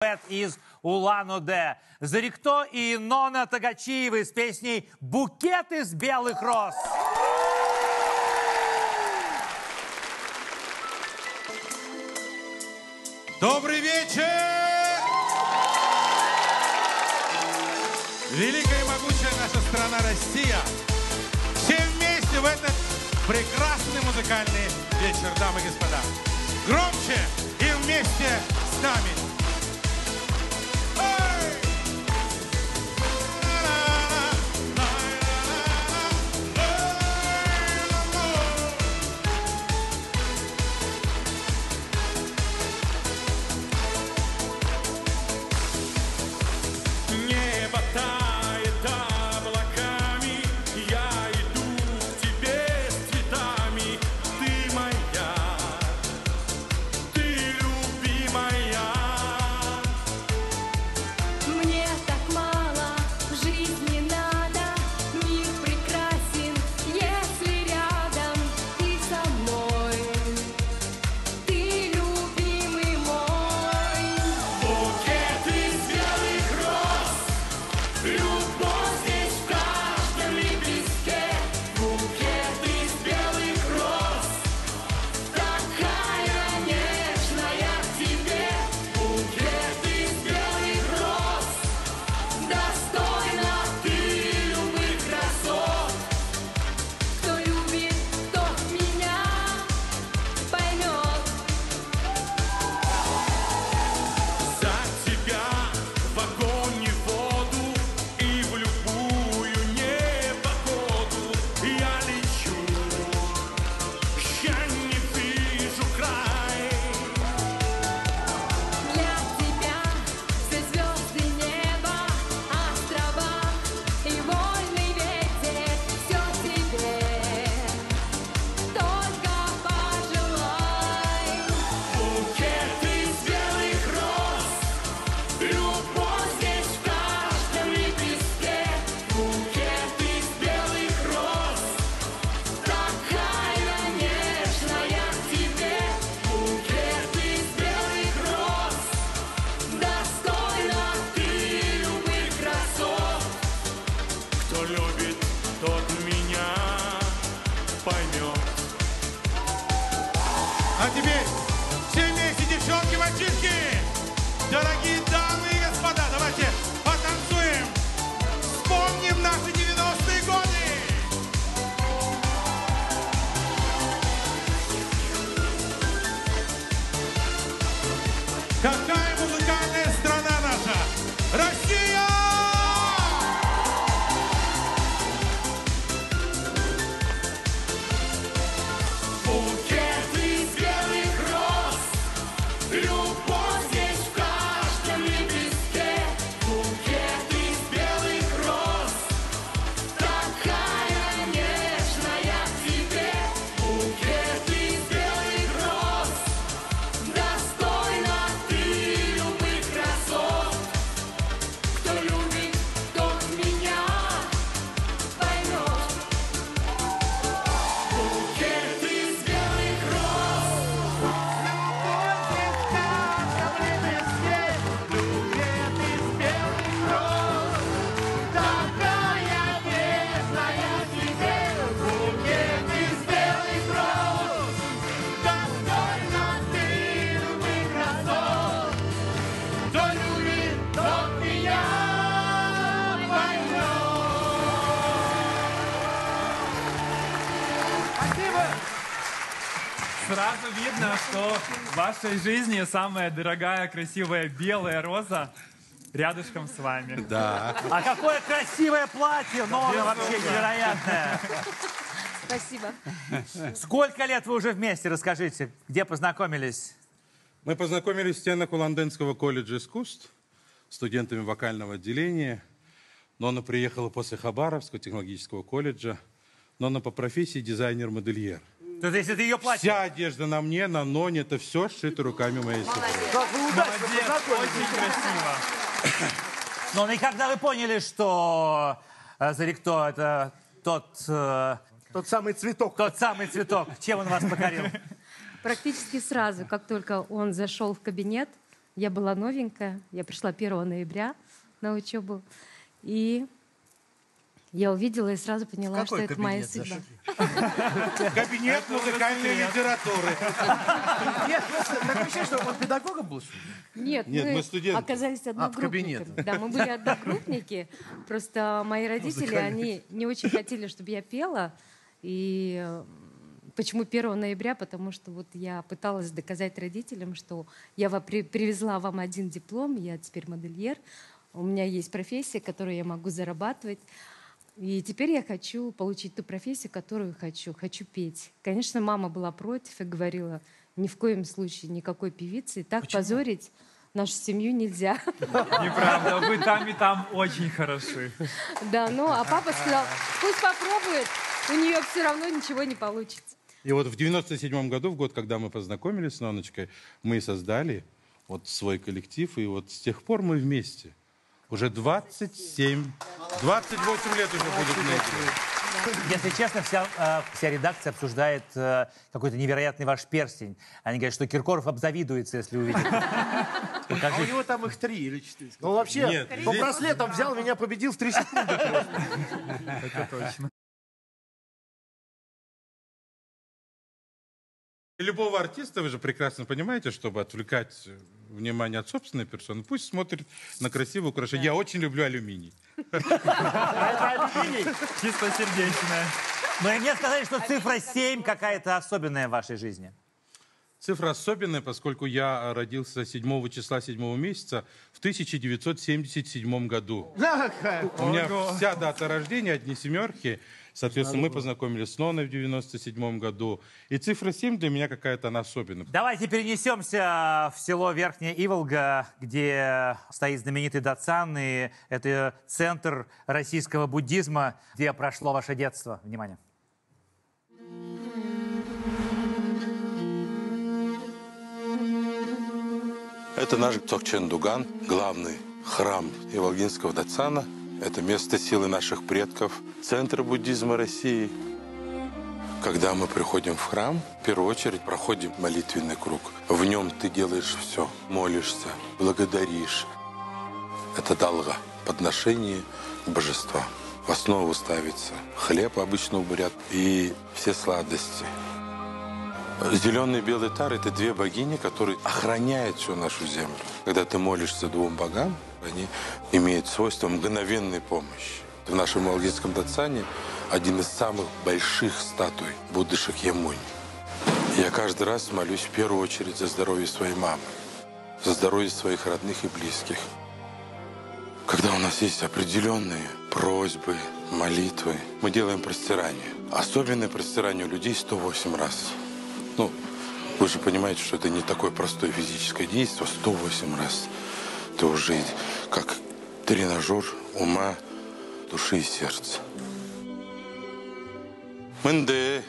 дуэт из Улан-Удэ. Зарикто и Нона Тагачиевы с песней «Букет из белых роз». Добрый вечер! Великая и могучая наша страна Россия! Все вместе в этот прекрасный музыкальный вечер, дамы и господа. Громче и вместе с нами! А теперь все вместе, девчонки, мальчишки, дорогие дамы и господа, давайте потанцуем, вспомним наши 90-е годы. Какая музыкальная страна наша? Россия! Сразу видно, что в вашей жизни самая дорогая, красивая белая роза рядышком с вами. Да. А какое красивое платье! Нона вообще невероятное! Спасибо. Сколько лет вы уже вместе? Расскажите, где познакомились? Мы познакомились в стенах Улан-Удэнского колледжа искусств, студентами вокального отделения. Нона приехала после Хабаровского технологического колледжа. Нона по профессии дизайнер-модельер. То есть это ее платье? Вся одежда на мне, на Ноне, это все сшито руками моей сестры. Как вы удачно познакомились. Очень красиво. Ну и когда вы поняли, что Зарикто это тот самый цветок. Тот самый цветок. Чем он вас покорил? Практически сразу, как только он зашел в кабинет, Я была новенькая, я пришла 1 ноября на учебу, и я увидела и сразу поняла, что это моя судьба. Кабинет музыкальной литературы. Нет, такое ощущение, что он педагогом был? Нет, Нет, мы студенты. оказались одногруппниками. кабинет. Да, мы были одногруппники. Просто мои родители, они не очень хотели, чтобы я пела. И почему 1 ноября? Потому что вот я пыталась доказать родителям, что я привезла вам один диплом, я теперь модельер, у меня есть профессия, которую я могу зарабатывать. И теперь я хочу получить ту профессию, которую хочу. Хочу петь. Конечно, мама была против и говорила, ни в коем случае никакой певицы. Так позорить нашу семью нельзя. Неправда, вы там и там очень хороши. Да, ну, а папа сказал, пусть попробует, у нее все равно ничего не получится. И вот в 97 году, в год, когда мы познакомились с Ноночкой, мы создали вот свой коллектив, и вот с тех пор мы вместе. Уже 28 лет уже будет вместе. Если честно, вся редакция обсуждает какой-то невероятный ваш перстень. Они говорят, что Киркоров обзавидуется, если увидит. А у него там их 3 или 4. Ну, вообще, Нет, по здесь- браслетам взял, меня победил в 3 секунды. Это точно. Любого артиста, вы же прекрасно понимаете, чтобы отвлекать внимание от собственной персоны, пусть смотрит на красивое украшение. Я очень люблю алюминий. Чистосердечная. Но и мне сказали, что цифра 7 какая-то особенная в вашей жизни. Цифра особенная, поскольку я родился 7 числа 7 месяца в 1977 году. У меня вся дата рождения, одни семерки. Соответственно, мы познакомились с Ноной в 97 году. И цифра 7 для меня какая-то она особенная. Давайте перенесемся в село Верхняя Иволга, где стоит знаменитый Датсан, и это центр российского буддизма, где прошло ваше детство. Внимание. Это наш Цокчен-Дуган, главный храм Иволгинского Датсана. Это место силы наших предков, центр буддизма России. Когда мы приходим в храм, в первую очередь проходим молитвенный круг. В нем ты делаешь все, молишься, благодаришь. Это далга, подношение к божествам. В основу ставится хлеб, обычно у бурят, и все сладости. Зеленый и белый тар – это 2 богини, которые охраняют всю нашу землю. Когда ты молишься 2 богам, они имеют свойство мгновенной помощи. В нашем Иволгинском Датсане один из самых больших статуй Будды Шакьямуни. Я каждый раз молюсь в первую очередь за здоровье своей мамы, за здоровье своих родных и близких. Когда у нас есть определенные просьбы, молитвы, мы делаем простирание. Особенное простирание у людей 108 раз. Ну, вы же понимаете, что это не такое простое физическое действие. 108 раз. Это уже как тренажер ума, души и сердца. Мы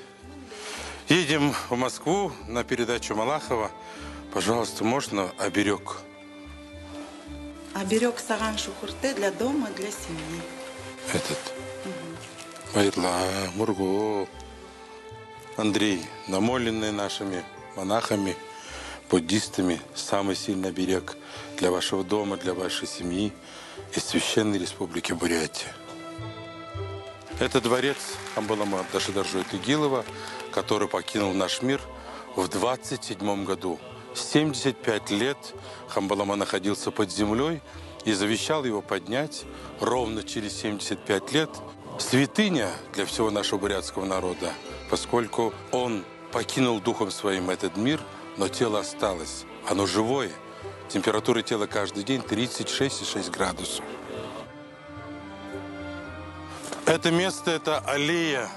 едем в Москву на передачу Малахова. Пожалуйста, можно оберег? Оберег Саган Шухурте для дома, для семьи. Этот. Байрла, Мурго. Андрей, намоленный нашими монахами, буддистами, самый сильный оберег для вашего дома, для вашей семьи из Священной Республики Бурятия. Это дворец Хамбалама Дашидаржоя Тыгилова, который покинул наш мир в 27 году. 75 лет Хамбалама находился под землей и завещал его поднять ровно через 75 лет. Святыня для всего нашего бурятского народа, поскольку он покинул духом своим этот мир, но тело осталось. Оно живое. Температура тела каждый день 36,6 градусов. Это место, это аллея,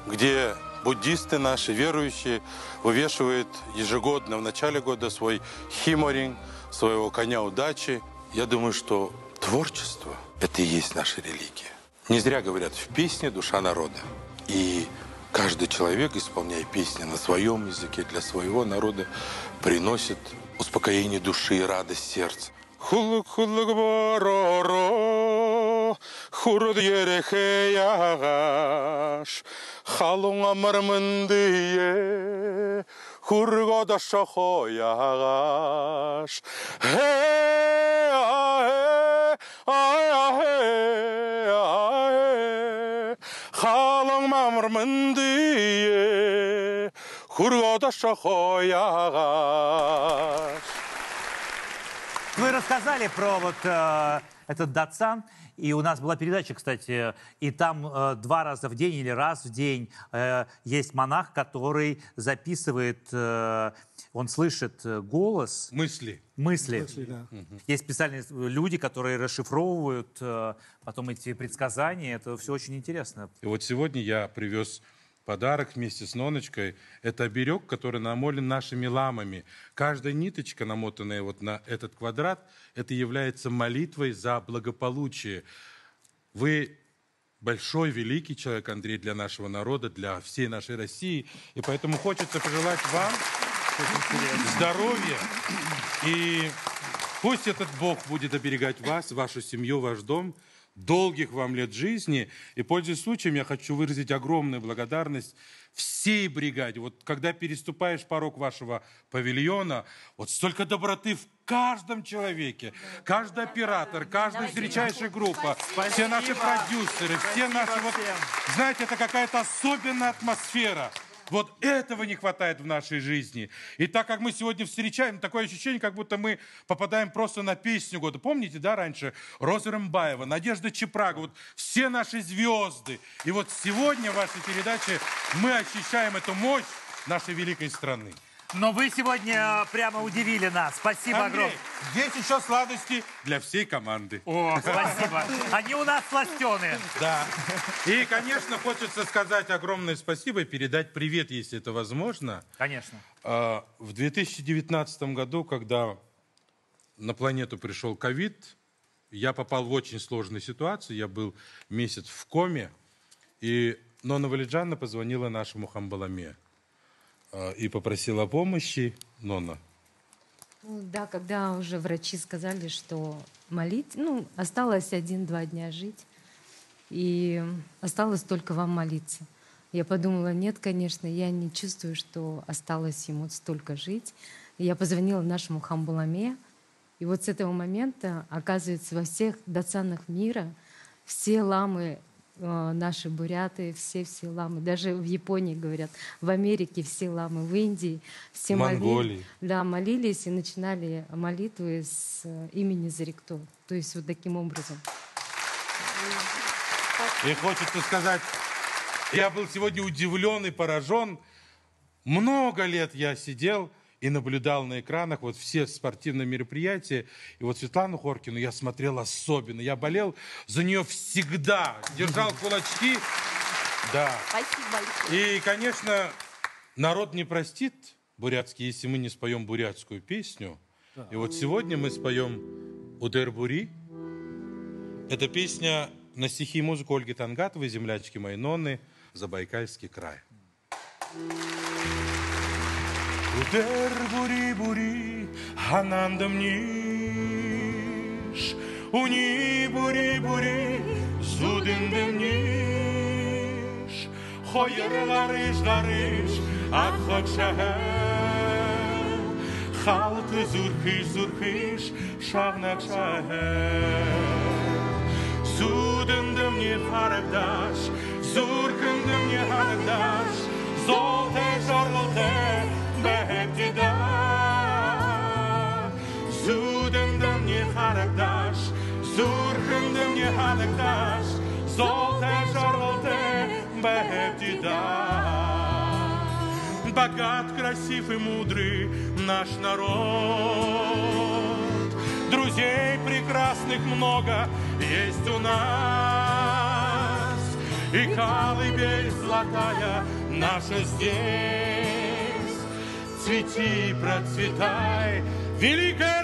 где буддисты наши, верующие, вывешивают ежегодно в начале года свой химоринг, своего коня удачи. Я думаю, что творчество – это и есть наша религия. Не зря говорят, в песне душа народа. И каждый человек, исполняя песни на своем языке для своего народа, приносит успокоение души и радость сердца. Хулук-хулук бороро, хуруд ерехеягаш, халунга мармындые, хургода шахоягаш. Халың мамыр міндие, хургода шахоягаш. Вы рассказали про вот этот датсан, и у нас была передача, кстати, и там 2 раза в день или раз в день есть монах, который записывает, он слышит голос. Мысли. Да. Есть специальные люди, которые расшифровывают потом эти предсказания. Это все очень интересно. И вот сегодня я привез подарок вместе с Ноночкой. Это оберег, который намолен нашими ламами. Каждая ниточка, намотанная вот на этот квадрат, это является молитвой за благополучие. Вы большой, великий человек, Андрей, для нашего народа, для всей нашей России. И поэтому хочется пожелать вам здоровья. И пусть этот Бог будет оберегать вас, вашу семью, ваш дом. Долгих вам лет жизни. И, пользуясь случаем, я хочу выразить огромную благодарность всей бригаде. Вот когда переступаешь порог вашего павильона, вот столько доброты в каждом человеке. Каждый оператор, каждая встречающая группа, все наши продюсеры, все наши... Вот, знаете, это какая-то особенная атмосфера. Вот этого не хватает в нашей жизни. И так как мы сегодня встречаем, такое ощущение, как будто мы попадаем просто на песню года. Помните, да, раньше Роза Рымбаева, Надежда Чепрага, вот все наши звезды. И вот сегодня в вашей передаче мы ощущаем эту мощь нашей великой страны. Но вы сегодня прямо удивили нас. Спасибо Андрей, огромное. здесь еще сладости для всей команды. О, спасибо. Они у нас сластеные. Да. И, конечно, хочется сказать огромное спасибо и передать привет, если это возможно. Конечно. В 2019 году, когда на планету пришел ковид, я попал в очень сложную ситуацию. Я был месяц в коме, и Нонна Валиджанна позвонила нашему Хамбаламе и попросила помощи. Нонна. Да, когда уже врачи сказали, что осталось 1-2 дня жить, и осталось только вам молиться. Я подумала, нет, конечно, я не чувствую, что осталось ему столько жить. И я позвонила нашему Хамбаламе, и вот с этого момента, оказывается, во всех датсанах мира все ламы, наши буряты, все ламы, даже в Японии говорят, в Америке все ламы, в Индии все молились и начинали молитвы с имени Зарикто. То есть вот таким образом. И хочется сказать, я был сегодня удивлен и поражен. Много лет я сидел и наблюдал на экранах вот все спортивные мероприятия. И вот Светлану Хоркину я смотрел особенно. Я болел за нее всегда. Держал кулачки. Да. Спасибо большое. И, конечно, народ не простит бурятский, если мы не споем бурятскую песню. И вот сегодня мы споем «Удер-бури». Это песня на стихи и музыку Ольги Тангатовой, землячки моей Нонны, Забайкальский край. Удер-бури-бури, анандам ниш, уни-бури-бури, зудындым ниш, хойырларыш-ларыш, атхок шахар, халкы зурхыш, шагнак шахар. Зудындым не харагдаш, зуркындым не харагдаш, золте жаргылте, бэптида. Зудындым не харагдаш, зуркындым не харагдаш, золте жаргылте, бэптида. Богат, красив и мудрый наш народ. Друзей прекрасных много есть у нас. И колыбель золотая наша здесь. Цвети, процветай, великая